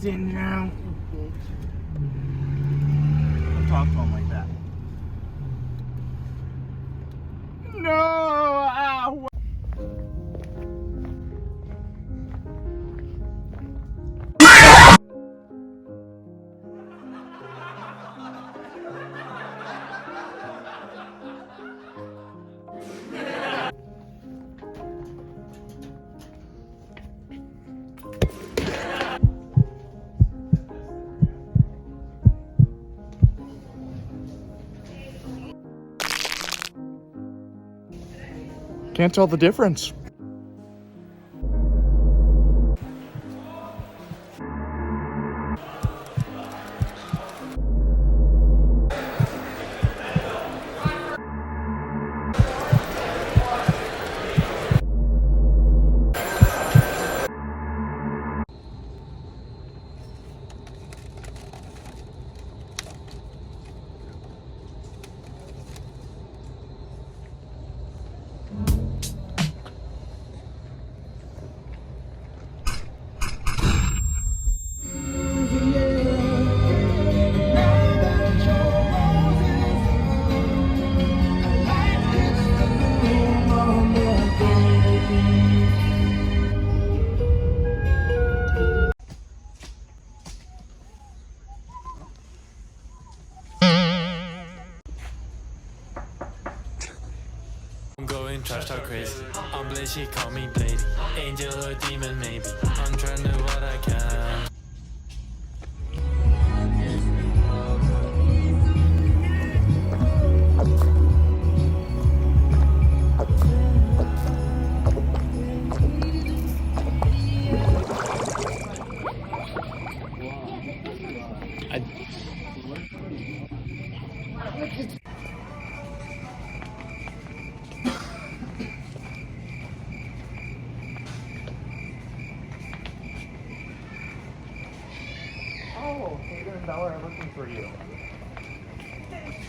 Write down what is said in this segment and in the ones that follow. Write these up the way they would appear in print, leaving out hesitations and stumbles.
in now. Don't talk to him like that. No! Ow! Can't tell the difference. I'm going trash talk crazy. I'm Blade, she call me Blady. Angel or demon, maybe. I'm trying to do what I can. Oh, Hayden and Bella are looking for you.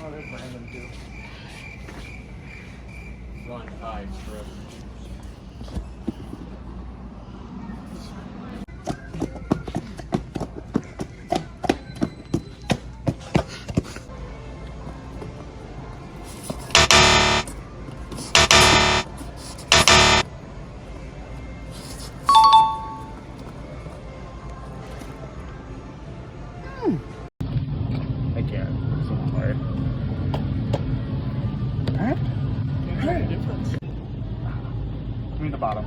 Oh, there's Brandon too. Run, hide, strip. I can't. I'm so tired. Alright? Can't tell the difference. Give me the bottom.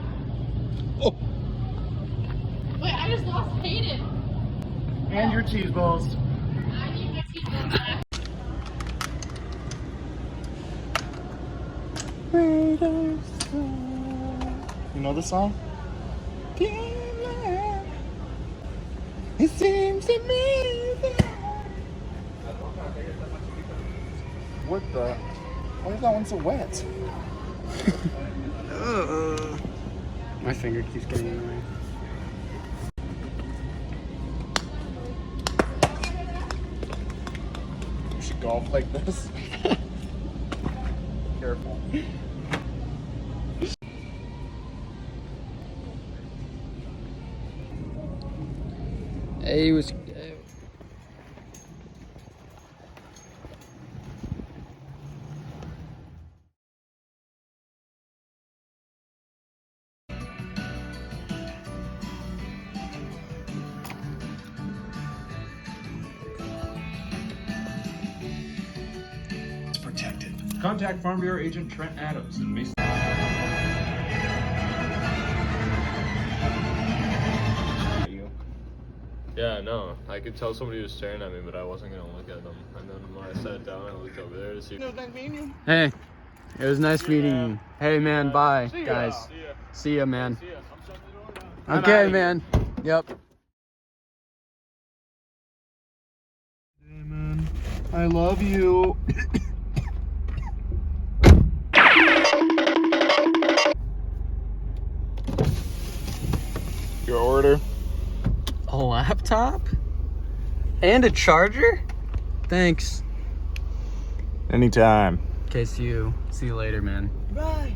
Oh! Wait, I just lost Hayden. And your cheese balls. I need my cheese balls back. You know the song? It seems to me that... What the? Why is that one so wet? My finger keeps getting in the way. You should golf like this. Careful. Hey, was. Protected. Contact Farm Bureau Agent Trent Adams in Mason. Yeah, no. I could tell somebody was staring at me, but I wasn't gonna look at them. And then when I sat down, I looked over there to see. Hey, it was nice meeting you. Hey, man, bye, guys. See ya, man. See ya. I'm shutting the door now. Okay, man. Yep. Hey, man. I love you. Your order. A laptop? And a charger? Thanks. Anytime. Okay, see you later, man. Bye.